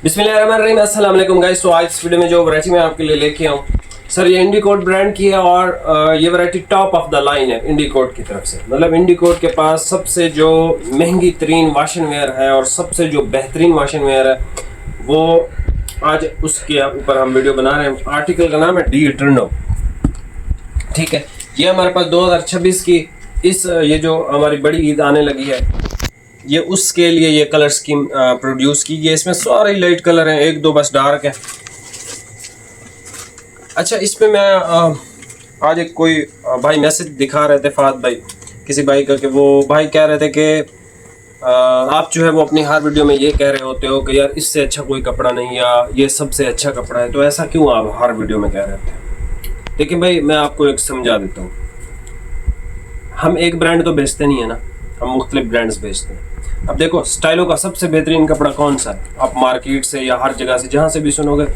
बिस्मिल्लाहिर्रहमानिर्रहीम, अस्सलाम वालेकुम गाइस। तो आज इस वीडियो में जो वैरायटी मैं आपके लिए लेके आऊँ सर, ये इंडिकोट ब्रांड की है और ये variety top of the line है इंडिकोट की तरफ से। मतलब इंडिकोट के पास सबसे जो महंगी तरीन वाशिंग वेयर है और सबसे जो बेहतरीन वाशिंग वेयर है वो आज उसके ऊपर हम वीडियो बना रहे हैं। आर्टिकल का नाम है डी इटर्नो, ठीक है। ये हमारे पास 2026 की ये जो हमारी बड़ी ईद आने लगी है, ये उसके लिए ये कलर स्कीम प्रोड्यूस की है। इसमें सारे लाइट कलर हैं, एक दो बस डार्क है। अच्छा, इस पे मैं आज एक कोई भाई मैसेज दिखा रहे थे, फात भाई किसी भाई का, कि वो भाई कह रहे थे कि आप जो है वो अपनी हर वीडियो में ये कह रहे होते हो कि यार इससे अच्छा कोई कपड़ा नहीं, या ये सबसे अच्छा कपड़ा है, तो ऐसा क्यों आप हर वीडियो में कह रहे थे? लेकिन भाई मैं आपको एक समझा देता हूँ, हम एक ब्रांड तो बेचते नहीं है ना, हम मुख्तलिफ ब्रांड्स बेचते हैं। अब देखो, स्टाइलो का सबसे बेहतरीन कपड़ा कौन सा है? आप मार्केट से या हर जगह से जहाँ से भी सुनोगे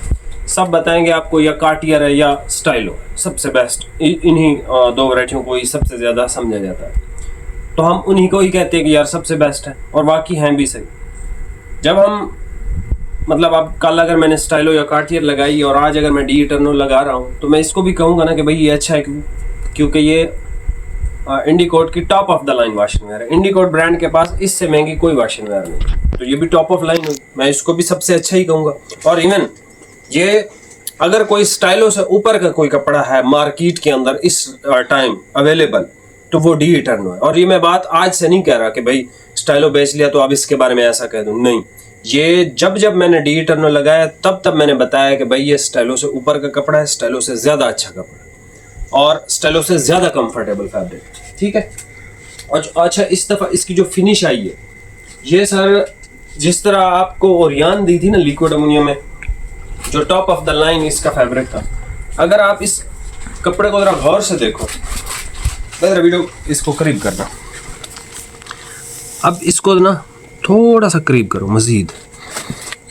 सब बताएंगे आपको या कार्टियर है या स्टाइलो सबसे बेस्ट। इन्हीं दो वैरायटियों को ही सबसे ज़्यादा समझा जाता है, तो हम उन्हीं को ही कहते हैं कि यार सबसे बेस्ट है, और बाकी हैं भी सही। जब हम मतलब अब कल अगर मैंने स्टाइलो या कार्टियर लगाई और आज अगर मैं डी इटर्नो लगा रहा हूँ, तो मैं इसको भी कहूँगा ना कि भाई ये अच्छा है, क्योंकि ये इंडिकोट की top of the line washing wear है। इंडिकोट ब्रांड के पास इससे महंगी कोई वाशिंग वेयर नहीं, तो ये भी टॉप ऑफ लाइन हुई, मैं इसको भी सबसे अच्छा ही कहूँगा। और इवन ये अगर कोई स्टाइलो से ऊपर का कोई कपड़ा है मार्केट के अंदर इस टाइम अवेलेबल, तो वो डी इटर्नो है। और ये मैं बात आज से नहीं कह रहा कि भाई स्टाइलो बेच लिया तो अब इसके बारे में ऐसा कह दूँ, नहीं। ये जब मैंने डी इटर्नो लगाया तब मैंने बताया कि भाई ये स्टाइलो से ऊपर का कपड़ा है, स्टाइलो से ज़्यादा अच्छा कपड़ा है और स्टाइलो से ज़्यादा कंफर्टेबल फैब्रिक, ठीक है। और अच्छा, इस दफ़ा इसकी जो फिनिश आई है, ये सर जिस तरह आपको ओरियन दी थी ना लिक्विड अमोनिया में, जो टॉप ऑफ द लाइन इसका फैब्रिक था, अगर आप इस कपड़े को ज़रा गौर से देखो, ज़रा वीडियो इसको करीब करना, अब इसको ना थोड़ा सा करीब करो मज़ीद,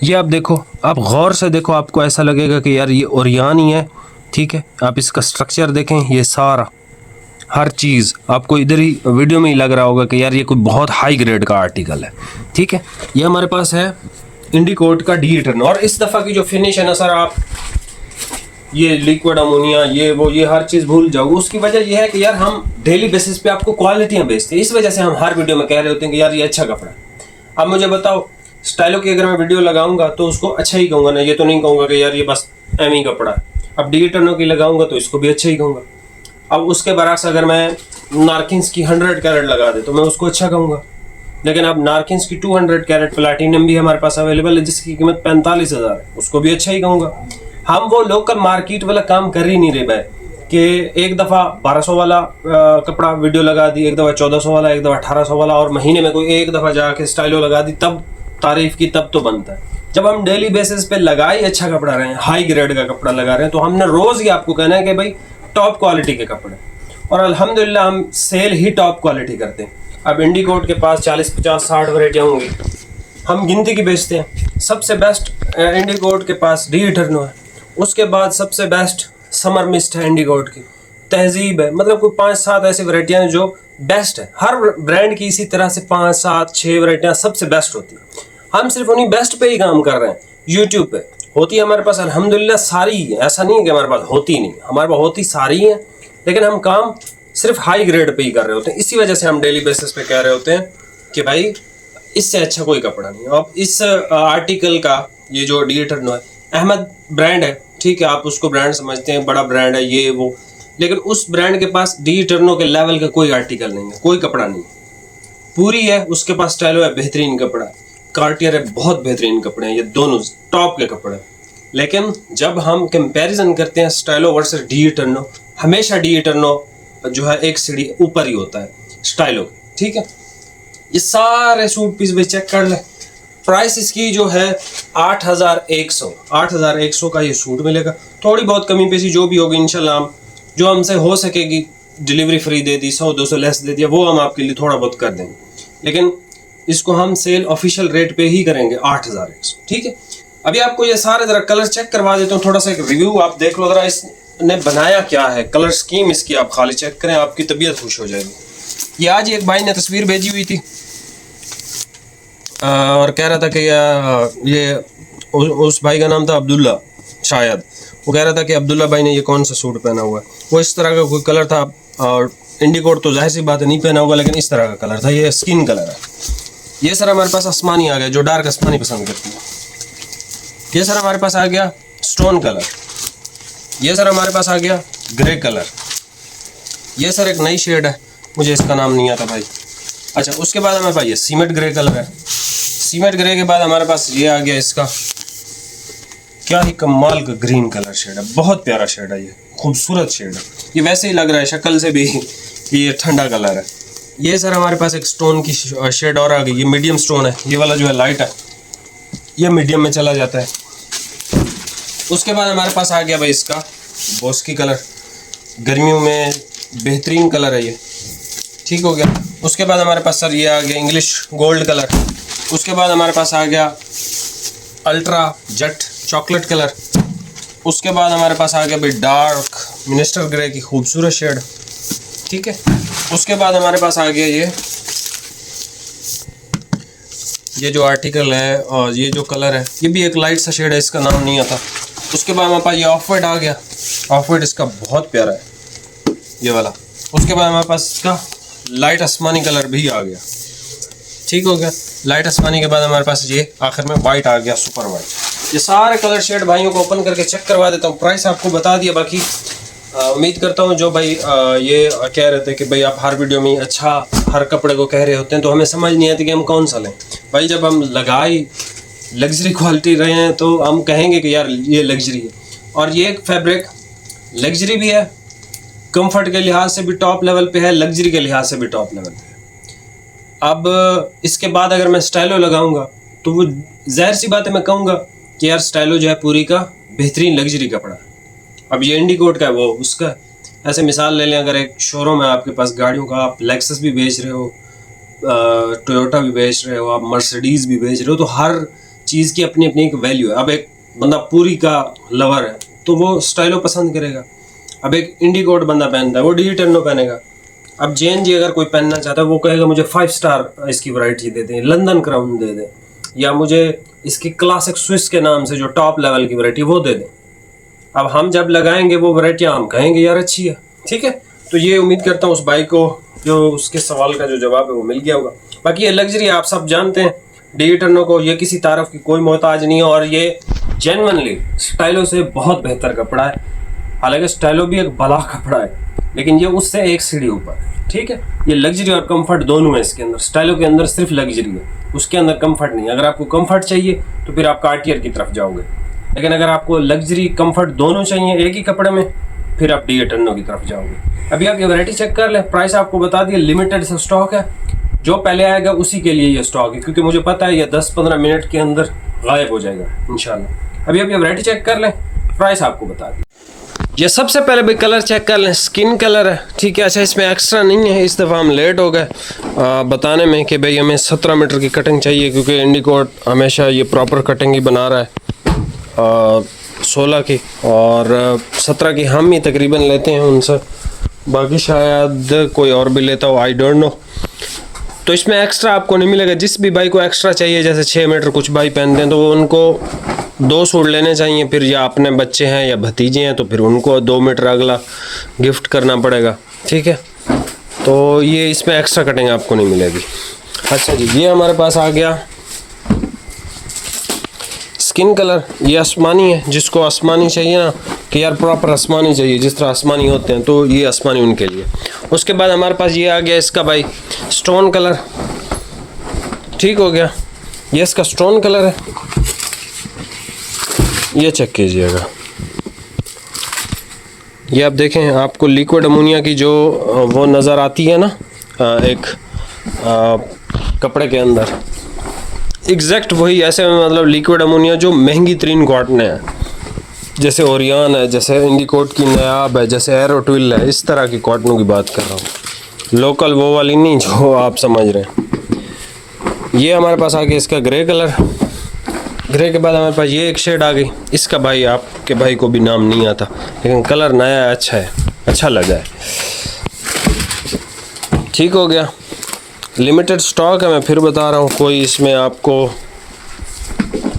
ये आप देखो, आप गौर से देखो, आपको ऐसा लगेगा कि यार ये ओरियन ही है, ठीक है। आप इसका स्ट्रक्चर देखें, ये सारा हर चीज़ आपको इधर ही वीडियो में ही लग रहा होगा कि यार ये कोई बहुत हाई ग्रेड का आर्टिकल है, ठीक है। ये हमारे पास है इंडिकोट का डी इटर्नो, और इस दफ़ा की जो फिनिश है ना सर, आप ये लिक्विड अमोनिया ये हर चीज़ भूल जाओ। उसकी वजह यह है कि यार हम डेली बेसिस पे आपको क्वालिटियाँ बेचते हैं, इस वजह से हम हर वीडियो में कह रहे होते हैं कि यार ये अच्छा कपड़ा है। अब मुझे बताओ, स्टाइलो की अगर मैं वीडियो लगाऊंगा तो उसको अच्छा ही कहूँगा ना, ये तो नहीं कहूँगा कि यार ये बस एम ही कपड़ा है। अब डी इटर्नो की लगाऊंगा तो इसको भी अच्छा ही कहूँगा। अब उसके बरक्स अगर मैं नार्किन्स की 100 कैरेट लगा दे तो मैं उसको अच्छा कहूँगा। लेकिन अब नार्किन्स की 200 कैरेट प्लैटिनम भी हमारे पास अवेलेबल है, जिसकी कीमत 45,000 है, उसको भी अच्छा ही कहूँगा। हम वो लोकल मार्केट वाला काम कर ही नहीं रहे भाई, कि एक दफ़ा 1200 वाला कपड़ा वीडियो लगा दी, एक दफ़ा 1400 वाला, एक दफ़ा 1800 वाला, और महीने में कोई एक दफ़ा जाके स्टाइलो लगा दी, तब तारीफ़ की, तब तो बनता है। जब हम डेली बेसिस पे लगा ही अच्छा कपड़ा रहे हैं, हाई ग्रेड का कपड़ा लगा रहे हैं, तो हमने रोज़ ही आपको कहना है कि भाई टॉप क्वालिटी के कपड़े, और अल्हम्दुलिल्लाह हम सेल ही टॉप क्वालिटी करते हैं। अब इंडिकोट के पास 40, 50, 60 वैरायटियाँ होंगी, हम गिनती की बेचते हैं। सबसे बेस्ट इंडिकोट के पास डी इटर्नो है, उसके बाद सबसे बेस्ट समर मिस्ट है इंडिकोट की, तहजीब है, मतलब कोई 5-7 ऐसी वैरायटियाँ हैं जो बेस्ट है। हर ब्रांड की इसी तरह से 5, 7, 6 वैरायटियाँ सबसे बेस्ट होती हैं। हम सिर्फ उन्हीं बेस्ट पे ही काम कर रहे हैं। यूट्यूब पे होती है हमारे पास अल्हम्दुलिल्लाह सारी है, ऐसा नहीं है कि हमारे पास होती नहीं, हमारे पास होती सारी हैं, लेकिन हम काम सिर्फ हाई ग्रेड पे ही कर रहे होते हैं। इसी वजह से हम डेली बेसिस पे कह रहे होते हैं कि भाई इससे अच्छा कोई कपड़ा नहीं। अब इस आर्टिकल का ये जो डी इटर्नो है, अहमद ब्रांड है, ठीक है, आप उसको ब्रांड समझते हैं, बड़ा ब्रांड है ये वो, लेकिन उस ब्रांड के पास डी इटर्नो के लेवल का कोई आर्टिकल नहीं है, कोई कपड़ा नहीं। पूरी है, उसके पास स्टाइलो है, बेहतरीन कपड़ा, कार्टियर है, बहुत बेहतरीन कपड़े हैं, ये दोनों टॉप के कपड़े। लेकिन जब हम कंपैरिजन करते हैं स्टाइलो वर्सेस डी इटर्नो, हमेशा डी इटर्नो जो है एक सीढ़ी ऊपर ही होता है स्टाइलो, ठीक है। ये सारे सूट पीस भी चेक कर ले, प्राइस इसकी जो है 8,100 का ये सूट मिलेगा। थोड़ी बहुत कमी पेशी जो भी होगी इंशाल्लाह, हम जो हमसे हो सकेगी, डिलीवरी फ्री दे दी, 100-200 लेस दे दिया, वो हम आपके लिए थोड़ा बहुत कर देंगे, लेकिन इसको हम सेल ऑफिशियल रेट पे ही करेंगे 8,100, ठीक है। अभी आपको ये सारे ज़रा कलर चेक करवा देता हूँ, थोड़ा सा एक रिव्यू आप देख लो ज़रा, इसने बनाया क्या है, कलर स्कीम इसकी आप खाली चेक करें, आपकी तबीयत खुश हो जाएगी। ये आज एक भाई ने तस्वीर भेजी हुई थी और कह रहा था कि ये उस भाई का नाम था अब्दुल्ला शायद, वो कह रहा था कि अब्दुल्ला भाई ने ये कौन सा सूट पहना हुआ है। वो इस तरह का कोई कलर था, और इंडिकोट तो जाहिर सी बात है नहीं पहना होगा, लेकिन इस तरह का कलर था, ये स्किन कलर है। ये सर हमारे पास आसमानी आ गया, जो डार्क आसमानी पसंद करती है। ये सर हमारे पास आ गया स्टोन कलर। ये सर हमारे पास आ गया ग्रे कलर। ये सर एक नई शेड है, मुझे इसका नाम नहीं आता भाई। अच्छा, उसके बाद हमारे पास ये सीमेंट ग्रे कलर है। सीमेंट ग्रे के बाद हमारे पास ये आ गया, इसका क्या ही कमाल का ग्रीन कलर शेड है, बहुत प्यारा शेड है, ये खूबसूरत शेड है। ये वैसे ही लग रहा है शक्ल से भी कि ये ठंडा कलर है। ये सर हमारे पास एक स्टोन की शेड और आ गई, ये मीडियम स्टोन है। ये वाला जो है लाइट है, ये मीडियम में चला जाता है। उसके बाद हमारे पास आ गया भाई इसका बोस्की कलर, गर्मियों में बेहतरीन कलर है ये, ठीक हो गया। उसके बाद हमारे पास सर ये आ गया इंग्लिश गोल्ड कलर। उसके बाद हमारे पास आ गया अल्ट्रा जेट चॉकलेट कलर। उसके बाद हमारे पास आ गया भाई डार्क मिनिस्टर ग्रे की खूबसूरत शेड, ठीक है। उसके बाद हमारे पास आ गया ये जो आर्टिकल है और ये जो कलर है, ये भी एक लाइट सा शेड है, इसका नाम नहीं आता। उसके बाद हमारे पास ये ऑफ वाइट आ गया, ऑफ वाइट इसका बहुत प्यारा है ये वाला। उसके बाद हमारे पास इसका लाइट आसमानी कलर भी आ गया, ठीक हो गया। लाइट आसमानी के बाद हमारे पास ये आखिर में वाइट आ गया, सुपर वाइट। ये सारे कलर शेड भाइयों को ओपन करके चेक करवा देता हूँ, प्राइस आपको बता दिया। बाकी उम्मीद करता हूँ जो भाई ये कह रहे थे कि भाई आप हर वीडियो में अच्छा हर कपड़े को कह रहे होते हैं, तो हमें समझ नहीं आती कि हम कौन सा लें। भाई जब हम लगाई लग्जरी क्वालिटी रहे हैं तो हम कहेंगे कि यार ये लग्जरी है, और ये फैब्रिक लग्जरी भी है, कंफर्ट के लिहाज से भी टॉप लेवल पे है, लग्जरी के लिहाज से भी टॉप लेवल पे है। अब इसके बाद अगर मैं स्टाइलो लगाऊंगा तो वो जाहिर सी बात है मैं कहूँगा कि यार स्टाइलो जो है पूरी का बेहतरीन लग्जरी कपड़ा है। अब ये इंडिकोट का है, वो उसका है। ऐसे मिसाल ले लें, अगर एक शोरूम है आपके पास गाड़ियों का, आप लेक्सस भी बेच रहे हो, टोयोटा भी बेच रहे हो, आप मर्सिडीज़ भी बेच रहे हो, तो हर चीज़ की अपनी अपनी एक वैल्यू है। अब एक बंदा पूरी का लवर है तो वो स्टाइलो पसंद करेगा। अब एक इंडिकोट बंदा पहनता है, वो डी टेनो पहनेगा। अब जेन जी अगर कोई पहनना चाहता है, वो कहेगा मुझे 5 स्टार इसकी वैरायटी दे दें, लंदन क्राउन दे दें, या मुझे इसकी क्लासिक स्विस के नाम से जो टॉप लेवल की वैरायटी वो दे दें। अब हम जब लगाएंगे वो वैरायटी हम कहेंगे यार अच्छी है, ठीक है। तो ये उम्मीद करता हूँ उस भाई को जो उसके सवाल का जो जवाब है वो मिल गया होगा। बाकी ये लग्जरी आप सब जानते हैं, डी टर्नो को ये किसी तारीफ की कोई मोहताज नहीं है, और ये जेन्युइनली स्टाइलो से बहुत बेहतर कपड़ा है। हालांकि स्टाइलो भी एक भला कपड़ा है, लेकिन ये उससे एक सीढ़ी ऊपर, ठीक है। ये लग्जरी और कंफर्ट दोनों है इसके अंदर। स्टाइलो के अंदर सिर्फ लग्जरी है, उसके अंदर कंफर्ट नहीं। अगर आपको कंफर्ट चाहिए तो फिर आप कार्टियर की तरफ जाओगे, लेकिन अगर आपको लग्जरी कंफर्ट दोनों चाहिए एक ही कपड़े में, फिर आप डी टर्नो की तरफ जाओगे। अभी आप ये वैरायटी चेक कर लें, प्राइस आपको बता दिया, लिमिटेड सा स्टॉक है, जो पहले आएगा उसी के लिए ये स्टॉक है, क्योंकि मुझे पता है ये 10-15 मिनट के अंदर गायब हो जाएगा इंशाल्लाह। अभी आप ये वैरायटी चेक कर लें, प्राइस आपको बता दिया। ये सबसे पहले भाई कलर चेक कर लें, स्किन कलर है, ठीक है। अच्छा, इसमें एक्स्ट्रा नहीं है, इस दफ़ा हम लेट हो गए बताने में कि भाई हमें 17 मीटर की कटिंग चाहिए, क्योंकि इंडिकोट हमेशा ये प्रॉपर कटिंग ही बना रहा है 16 की, और 17 की हम ही तकरीबन लेते हैं उनसे, बाकी शायद कोई और भी लेता हो, आई डोंट नो। तो इसमें एक्स्ट्रा आपको नहीं मिलेगा। जिस भी भाई को एक्स्ट्रा चाहिए, जैसे 6 मीटर कुछ भाई पहनते हैं, तो उनको 2 सूट लेने चाहिए, फिर या अपने बच्चे हैं या भतीजे हैं तो फिर उनको 2 मीटर अगला गिफ्ट करना पड़ेगा, ठीक है। तो ये इसमें एक्स्ट्रा कटिंग आपको नहीं मिलेगी। अच्छा जी, ये हमारे पास आ गया स्किन कलर, ये आसमानी है। जिसको आसमानी चाहिए ना कि यार प्रॉपर आसमानी चाहिए, जिस तरह आसमानी होते हैं, तो ये आसमानी उनके लिए। उसके बाद हमारे पास ये आ गया इसका भाई स्टोन कलर, ठीक हो गया। ये इसका स्टोन कलर है, ये चेक कीजिएगा। ये आप देखें, आपको लिक्विड अमोनिया की जो वो नज़र आती है ना एक कपड़े के अंदर, एग्जैक्ट वही ऐसे, मतलब लिक्विड अमोनिया जो महंगी तरीन कॉटन है, जैसे ओरियन है, जैसे इंडिकोट की नायाब है, जैसे एरो ट्विल है, इस तरह की कॉटनों की बात कर रहा हूँ, लोकल वो वाली नहीं जो आप समझ रहे हैं। ये हमारे पास आ गया इसका ग्रे कलर। ग्रे के बाद हमारे पास ये एक शेड आ गई, इसका भाई आपके भाई को भी नाम नहीं आता, लेकिन कलर नया है, अच्छा है, अच्छा लगा है, ठीक हो गया। लिमिटेड स्टॉक है, मैं फिर बता रहा हूँ, कोई इसमें आपको